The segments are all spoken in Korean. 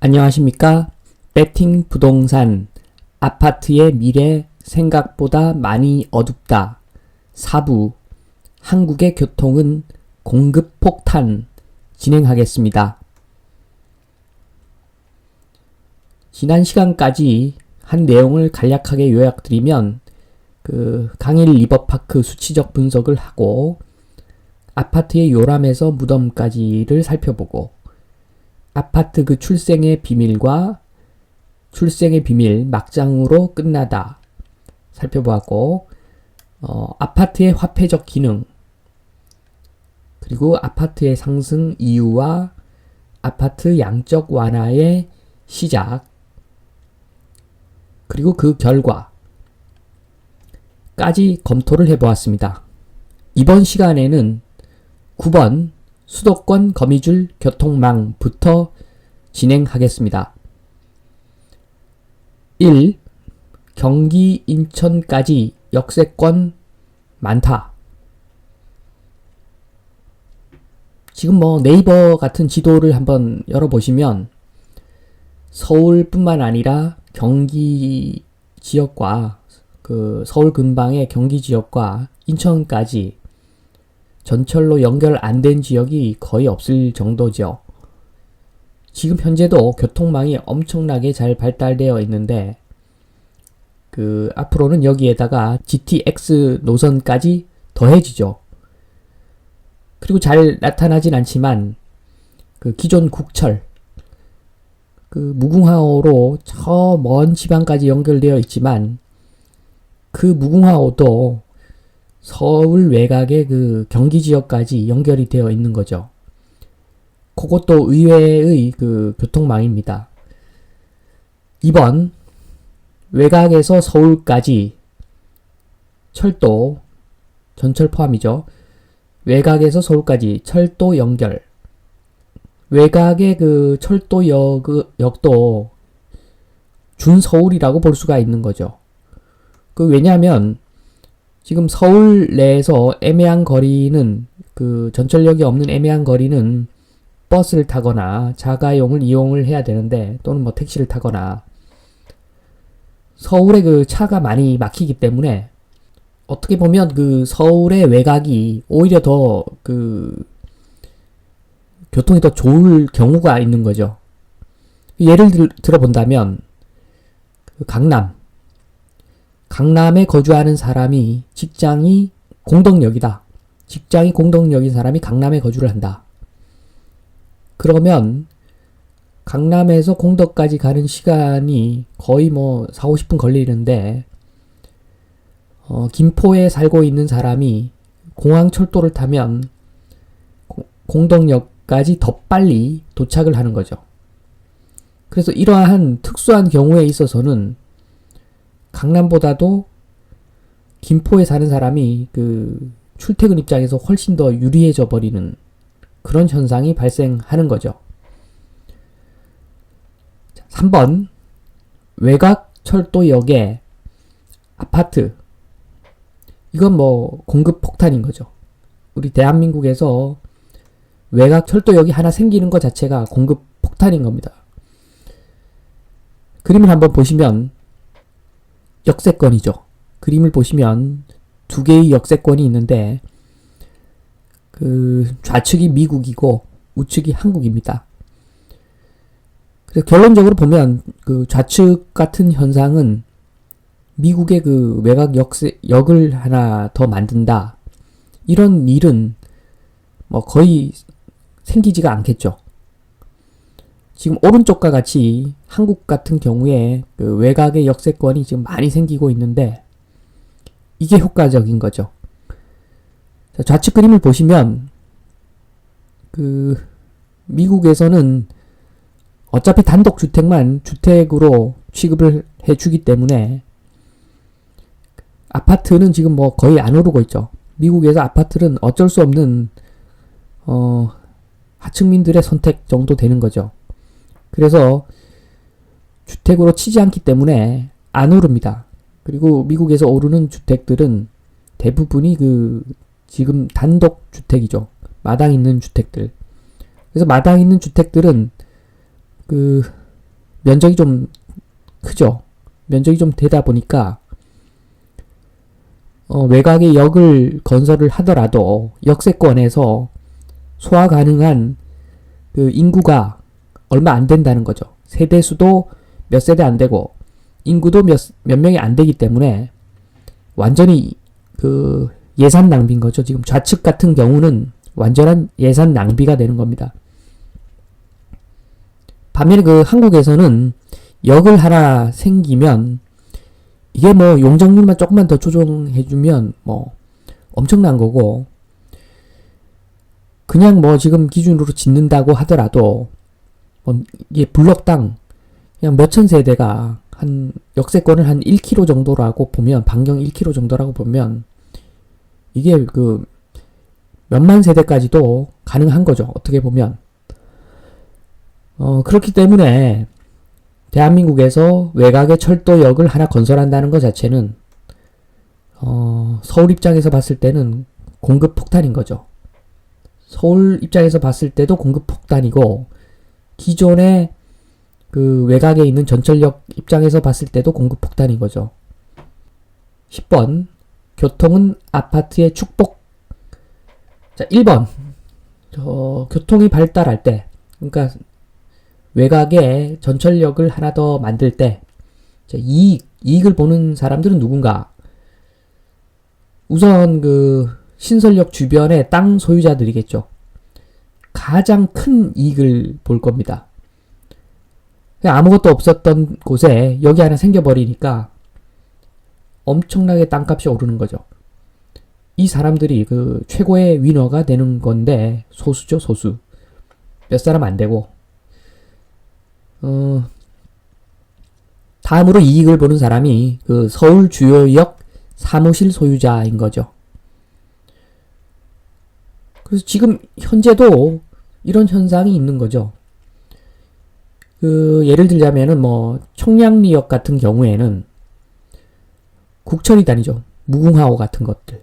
안녕하십니까? 배팅 부동산 아파트의 미래 생각보다 많이 어둡다. 4부 한국의 교통은 공급 폭탄 진행하겠습니다. 지난 시간까지 한 내용을 간략하게 요약드리면 강일 리버파크 수치적 분석을 하고 아파트의 요람에서 무덤까지를 살펴보고 아파트 출생의 비밀과 출생의 비밀 막장으로 끝나다 살펴보았고 아파트의 화폐적 기능 그리고 아파트의 상승 이유와 아파트 양적 완화의 시작 그리고 그 결과까지 검토를 해보았습니다. 이번 시간에는 9번 수도권 거미줄 교통망부터 진행하겠습니다. 1. 경기 인천까지 역세권 많다. 지금 네이버 같은 지도를 한번 열어보시면 서울뿐만 아니라 경기 지역과 서울 근방의 경기 지역과 인천까지 전철로 연결 안 된 지역이 거의 없을 정도죠. 지금 현재도 교통망이 엄청나게 잘 발달되어 있는데 앞으로는 여기에다가 GTX 노선까지 더해지죠. 그리고 잘 나타나진 않지만 기존 국철 무궁화호로 저 먼 지방까지 연결되어 있지만 그 무궁화호도 서울 외곽의 경기 지역까지 연결이 되어 있는 거죠. 그것도 의외의 교통망입니다. 2번 외곽에서 서울까지 철도 전철 포함이죠. 외곽에서 서울까지 철도 연결 외곽의 철도역도 준서울이라고 볼 수가 있는 거죠. 왜냐하면 지금 서울 내에서 애매한 거리는 전철역이 없는 애매한 거리는 버스를 타거나 자가용을 이용을 해야 되는데 또는 택시를 타거나 서울에 차가 많이 막히기 때문에 어떻게 보면 서울의 외곽이 오히려 더 교통이 더 좋을 경우가 있는 거죠. 예를 들어본다면 강남에 거주하는 사람이 직장이 공덕역이다. 직장이 공덕역인 사람이 강남에 거주를 한다. 그러면 강남에서 공덕까지 가는 시간이 거의 4, 50분 걸리는데 김포에 살고 있는 사람이 공항철도를 타면 공덕역까지 더 빨리 도착을 하는 거죠. 그래서 이러한 특수한 경우에 있어서는 강남보다도 김포에 사는 사람이 출퇴근 입장에서 훨씬 더 유리해져 버리는 그런 현상이 발생하는 거죠. 3번 외곽 철도역의 아파트 이건 공급 폭탄인 거죠. 우리 대한민국에서 외곽 철도역이 하나 생기는 것 자체가 공급 폭탄인 겁니다. 그림을 한번 보시면 역세권이죠. 그림을 보시면 두 개의 역세권이 있는데 좌측이 미국이고 우측이 한국입니다. 그래서 결론적으로 보면 좌측 같은 현상은 미국의 외곽 역을 하나 더 만든다. 이런 일은 거의 생기지가 않겠죠. 지금 오른쪽과 같이 한국 같은 경우에 외곽의 역세권이 지금 많이 생기고 있는데 이게 효과적인 거죠. 자, 좌측 그림을 보시면 미국에서는 어차피 단독주택만 주택으로 취급을 해주기 때문에 아파트는 지금 거의 안 오르고 있죠. 미국에서 아파트는 어쩔 수 없는 하층민들의 선택 정도 되는 거죠. 그래서 주택으로 치지 않기 때문에 안 오릅니다. 그리고 미국에서 오르는 주택들은 대부분이 지금 단독 주택이죠. 마당 있는 주택들. 그래서 마당 있는 주택들은 면적이 좀 크죠. 면적이 좀 되다 보니까 외곽에 역을 건설을 하더라도 역세권에서 소화 가능한 그 인구가 얼마 안 된다는 거죠. 세대수도 몇 세대 안 되고 인구도 몇 명이 안 되기 때문에 완전히 그 예산 낭비인 거죠. 지금 좌측 같은 경우는 완전한 예산 낭비가 되는 겁니다. 반면에 그 한국에서는 역을 하나 생기면 이게 뭐 용적률만 조금만 더 조정해주면 뭐 엄청난 거고, 그냥 뭐 지금 기준으로 짓는다고 하더라도 이게 블럭당 그냥 몇천 세대가 한 역세권을 한 1km 정도라고 보면, 반경 1km 정도라고 보면 이게 그 몇만 세대까지도 가능한 거죠. 어떻게 보면. 그렇기 때문에 대한민국에서 외곽에 철도역을 하나 건설한다는 것 자체는 서울 입장에서 봤을 때는 공급 폭탄인 거죠. 서울 입장에서 봤을 때도 공급 폭탄이고, 기존의 그 외곽에 있는 전철역 입장에서 봤을 때도 공급 폭탄인 거죠. 10번 교통은 아파트의 축복. 자, 1번 교통이 발달할 때, 그러니까 외곽에 전철역을 하나 더 만들 때 이익을 보는 사람들은 누군가? 우선 그 신설역 주변의 땅 소유자들이겠죠. 가장 큰 이익을 볼 겁니다. 아무것도 없었던 곳에 여기 하나 생겨버리니까 엄청나게 땅값이 오르는 거죠. 이 사람들이 그 최고의 위너가 되는 건데, 소수죠, 소수. 몇 사람 안 되고. 다음으로 이익을 보는 사람이 그 서울 주요역 사무실 소유자인 거죠. 그래서 지금 현재도 이런 현상이 있는 거죠. 그 예를 들자면은 뭐 청량리역 같은 경우에는 국철이 다니죠. 무궁화호 같은 것들.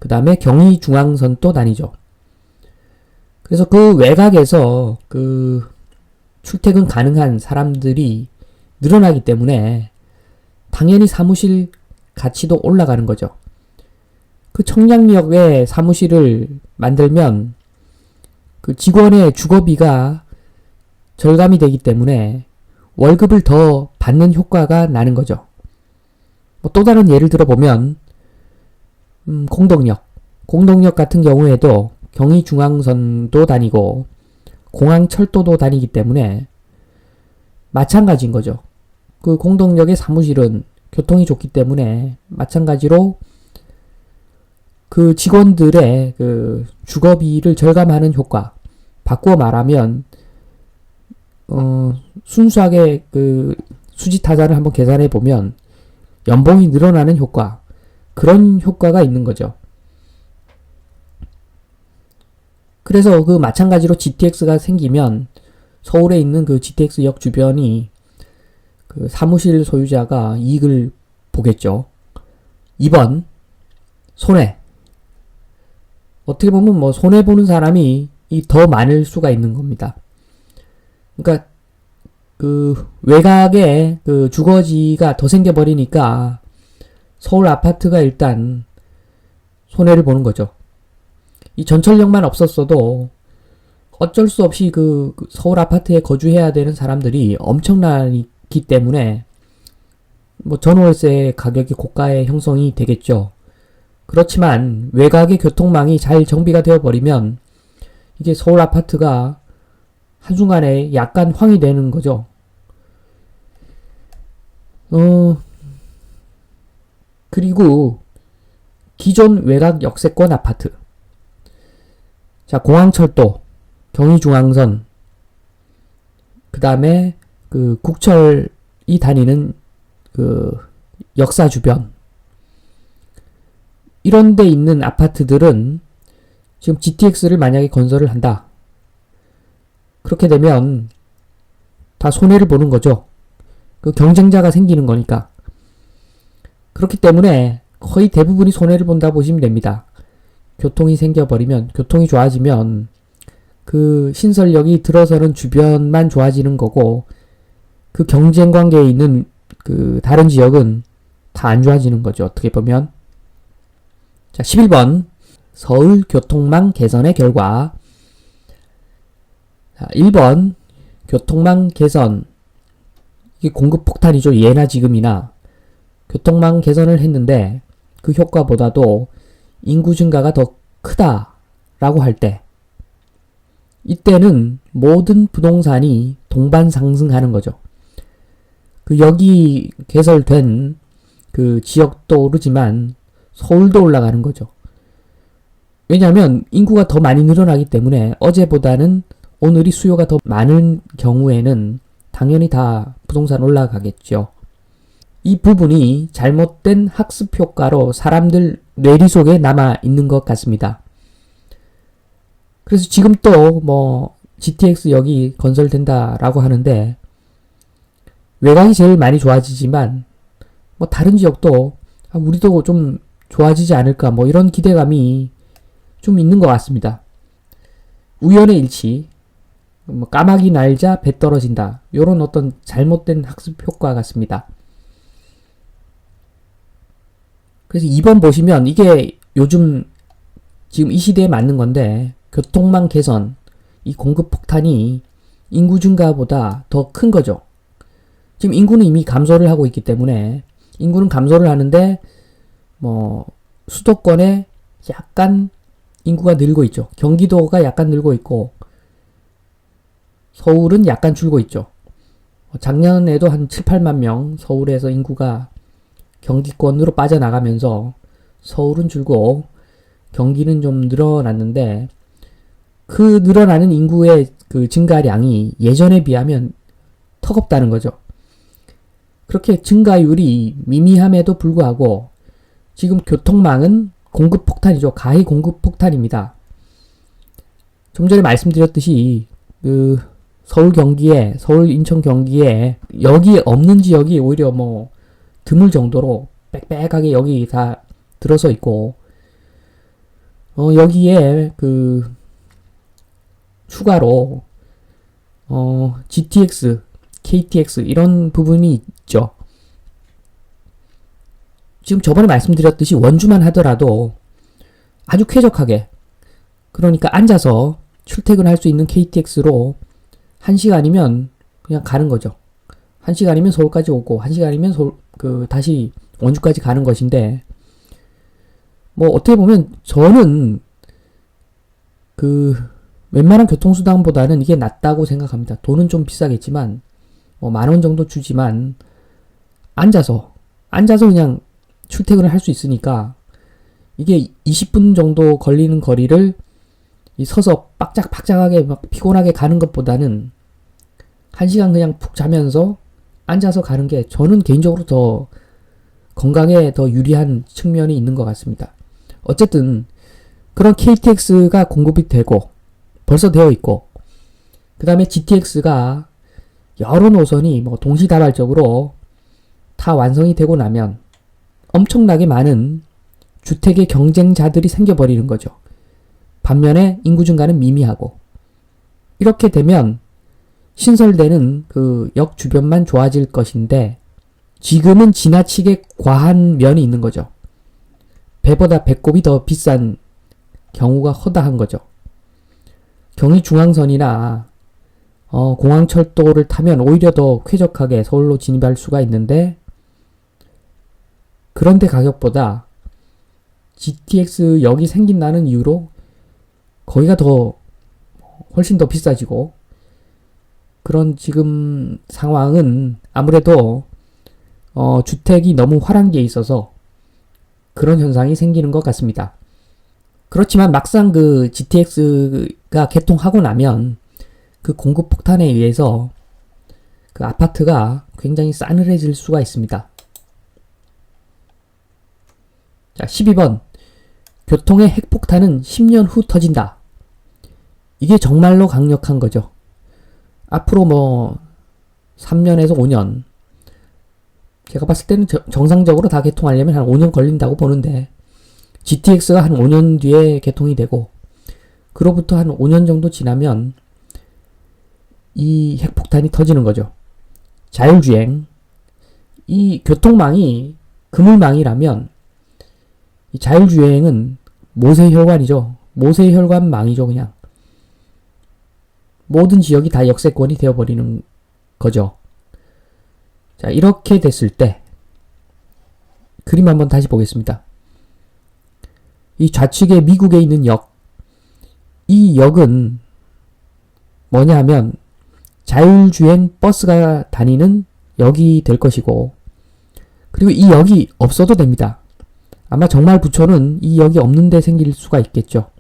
그 다음에 경의중앙선도 다니죠. 그래서 그 외곽에서 그 출퇴근 가능한 사람들이 늘어나기 때문에 당연히 사무실 가치도 올라가는 거죠. 그 청량리역에 사무실을 만들면 그 직원의 주거비가 절감이 되기 때문에 월급을 더 받는 효과가 나는 거죠. 뭐 또 다른 예를 들어보면 공동역 같은 경우에도 경의중앙선도 다니고 공항철도도 다니기 때문에 마찬가지인 거죠. 그 공동역의 사무실은 교통이 좋기 때문에 마찬가지로 그 직원들의 그 주거비를 절감하는 효과, 바꾸어 말하면 순수하게 그 수지타산을 한번 계산해 보면 연봉이 늘어나는 효과, 그런 효과가 있는 거죠. 그래서 그 마찬가지로 GTX가 생기면 서울에 있는 그 GTX역 주변이 그 사무실 소유자가 이익을 보겠죠. 2번 손해. 어떻게 보면 뭐 손해 보는 사람이 더 많을 수가 있는 겁니다. 그러니까 그 외곽에 그 주거지가 더 생겨버리니까 서울 아파트가 일단 손해를 보는 거죠. 이 전철역만 없었어도 어쩔 수 없이 그 서울 아파트에 거주해야 되는 사람들이 엄청나기 때문에 뭐 전월세 가격이 고가의 형성이 되겠죠. 그렇지만 외곽의 교통망이 잘 정비가 되어버리면 이게 서울 아파트가 한순간에 약간 황이 되는 거죠. 그리고 기존 외곽 역세권 아파트. 자, 공항철도, 경의중앙선, 그 다음에 그 국철이 다니는 그 역사 주변. 이런 데 있는 아파트들은 지금 GTX를 만약에 건설을 한다. 그렇게 되면 다 손해를 보는 거죠. 그 경쟁자가 생기는 거니까. 그렇기 때문에 거의 대부분이 손해를 본다 보시면 됩니다. 교통이 생겨버리면, 교통이 좋아지면 그 신설역이 들어서는 주변만 좋아지는 거고, 그 경쟁 관계에 있는 그 다른 지역은 다 안 좋아지는 거죠. 어떻게 보면. 자, 11번. 서울 교통망 개선의 결과. 자, 1번. 교통망 개선. 이게 공급 폭탄이죠. 예나 지금이나. 교통망 개선을 했는데 그 효과보다도 인구 증가가 더 크다라고 할 때, 이때는 모든 부동산이 동반 상승하는 거죠. 그 여기 개설된 그 지역도 오르지만 서울도 올라가는 거죠. 왜냐하면 인구가 더 많이 늘어나기 때문에 어제보다는 오늘이 수요가 더 많은 경우에는 당연히 다 부동산 올라가겠죠. 이 부분이 잘못된 학습 효과로 사람들 뇌리 속에 남아 있는 것 같습니다. 그래서 지금 또 뭐 GTX 여기 건설된다라고 하는데 외곽이 제일 많이 좋아지지만 뭐 다른 지역도 우리도 좀 좋아지지 않을까 뭐 이런 기대감이 좀 있는 것 같습니다. 우연의 일치, 뭐 까마귀 날자 배 떨어진다 이런 어떤 잘못된 학습 효과 같습니다. 그래서 2번 보시면 이게 요즘 지금 이 시대에 맞는 건데, 교통망 개선, 이 공급 폭탄이 인구 증가보다 더 큰 거죠. 지금 인구는 이미 감소를 하고 있기 때문에 인구는 감소를 하는데 뭐 수도권에 약간 인구가 늘고 있죠. 경기도가 약간 늘고 있고 서울은 약간 줄고 있죠. 작년에도 한 7, 8만 명 서울에서 인구가 경기권으로 빠져나가면서 서울은 줄고 경기는 좀 늘어났는데 그 늘어나는 인구의 그 증가량이 예전에 비하면 턱없다는 거죠. 그렇게 증가율이 미미함에도 불구하고 지금 교통망은 공급 폭탄이죠. 가히 공급 폭탄입니다. 좀 전에 말씀드렸듯이 그 서울 경기에, 서울 인천 경기에 여기 없는 지역이 오히려 뭐 드물 정도로 빽빽하게 여기 다 들어서 있고, 여기에 그 추가로 GTX, KTX 이런 부분이 있죠. 지금 저번에 말씀드렸듯이 원주만 하더라도 아주 쾌적하게, 그러니까 앉아서 출퇴근할 수 있는 KTX로 1시간이면 그냥 가는 거죠. 1시간이면 서울까지 오고 1시간이면 다시 원주까지 가는 것인데, 뭐 어떻게 보면 저는 웬만한 교통수단보다는 이게 낫다고 생각합니다. 돈은 좀 비싸겠지만 뭐 10,000원 정도 주지만 앉아서 그냥 출퇴근을 할 수 있으니까, 이게 20분 정도 걸리는 거리를 서서 빡짝빡짝하게 막 피곤하게 가는 것보다는 1시간 그냥 푹 자면서 앉아서 가는 게 저는 개인적으로 더 건강에 더 유리한 측면이 있는 것 같습니다. 어쨌든 그런 KTX가 공급이 되고 벌써 되어 있고, 그 다음에 GTX가 여러 노선이 뭐 동시다발적으로 다 완성이 되고 나면 엄청나게 많은 주택의 경쟁자들이 생겨버리는 거죠. 반면에 인구 증가는 미미하고, 이렇게 되면 신설되는 그 역 주변만 좋아질 것인데 지금은 지나치게 과한 면이 있는 거죠. 배보다 배꼽이 더 비싼 경우가 허다한 거죠. 경의중앙선이나 공항철도를 타면 오히려 더 쾌적하게 서울로 진입할 수가 있는데, 그런데 가격보다 GTX 역이 생긴다는 이유로 거기가 훨씬 더 비싸지고, 그런 지금 상황은 아무래도 주택이 너무 화랑기에 있어서 그런 현상이 생기는 것 같습니다. 그렇지만 막상 그 GTX가 개통하고 나면 그 공급 폭탄에 의해서 그 아파트가 굉장히 싸늘해질 수가 있습니다. 자, 12번. 교통의 핵폭탄은 10년 후 터진다. 이게 정말로 강력한 거죠. 앞으로 뭐 3년에서 5년, 제가 봤을 때는 정상적으로 다 개통하려면 한 5년 걸린다고 보는데, GTX가 한 5년 뒤에 개통이 되고 그로부터 한 5년 정도 지나면 이 핵폭탄이 터지는 거죠. 자율주행, 이 교통망이 그물망이라면 이 자율주행은 모세혈관이죠. 모세혈관망이죠. 그냥 모든 지역이 다 역세권이 되어버리는 거죠. 자, 이렇게 됐을 때 그림 한번 다시 보겠습니다. 이 좌측에 미국에 있는 역, 이 역은 뭐냐 하면 자율주행 버스가 다니는 역이 될 것이고, 그리고 이 역이 없어도 됩니다. 아마 정말 부촌은 이 역이 없는데 생길 수가 있겠죠.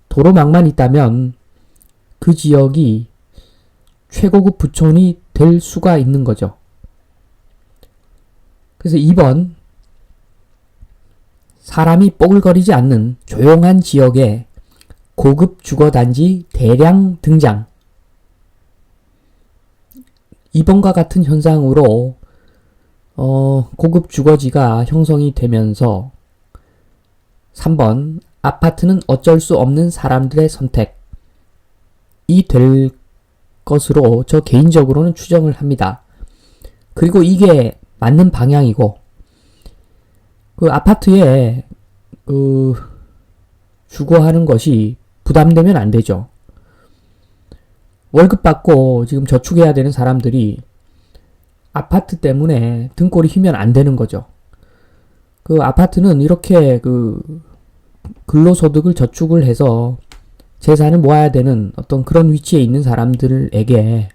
도로망만 있다면 그 지역이 최고급 부촌이 될 수가 있는 거죠. 그래서 2번, 사람이 뽀글거리지 않는 조용한 지역에 고급 주거단지 대량 등장. 2번과 같은 현상으로 고급 주거지가 형성이 되면서 3번, 아파트는 어쩔 수 없는 사람들의 선택이 될 것으로 저 개인적으로는 추정을 합니다. 그리고 이게 맞는 방향이고, 그 아파트에 주거하는 것이 부담되면 안 되죠. 월급 받고 지금 저축해야 되는 사람들이 아파트 때문에 등골이 휘면 안 되는 거죠. 그 아파트는 이렇게 근로소득을 저축을 해서 재산을 모아야 되는 어떤 그런 위치에 있는 사람들에게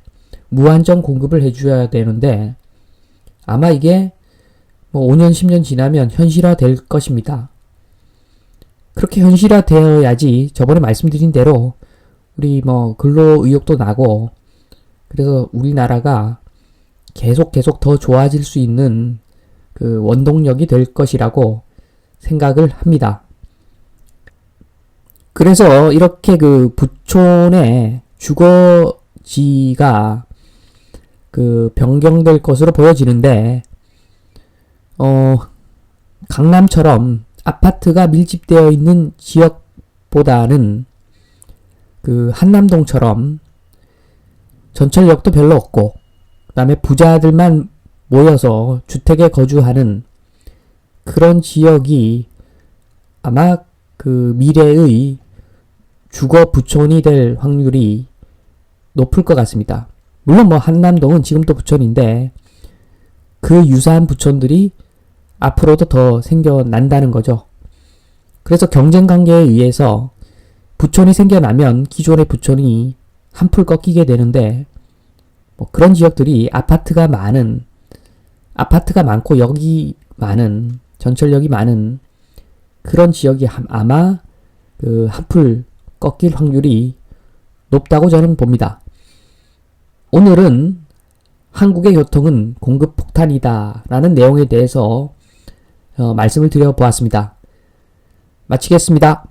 무한정 공급을 해줘야 되는데, 아마 이게 5년, 10년 지나면 현실화 될 것입니다. 그렇게 현실화 되어야지 저번에 말씀드린 대로 우리 근로 의욕도 나고, 그래서 우리나라가 계속 더 좋아질 수 있는 그 원동력이 될 것이라고 생각을 합니다. 그래서 이렇게 그 부촌의 주거지가 변경될 것으로 보여지는데, 강남처럼 아파트가 밀집되어 있는 지역보다는 한남동처럼 전철역도 별로 없고, 그 다음에 부자들만 모여서 주택에 거주하는 그런 지역이 아마 미래의 주거 부촌이 될 확률이 높을 것 같습니다. 물론 한남동은 지금도 부촌인데 그 유사한 부촌들이 앞으로도 더 생겨난다는 거죠. 그래서 경쟁 관계에 의해서 부촌이 생겨나면 기존의 부촌이 한풀 꺾이게 되는데, 그런 지역들이 아파트가 많고 역이 많은, 전철역이 많은 그런 지역이 아마 한풀 꺾일 확률이 높다고 저는 봅니다. 오늘은 한국의 교통은 공급 폭탄이다 라는 내용에 대해서 말씀을 드려보았습니다. 마치겠습니다.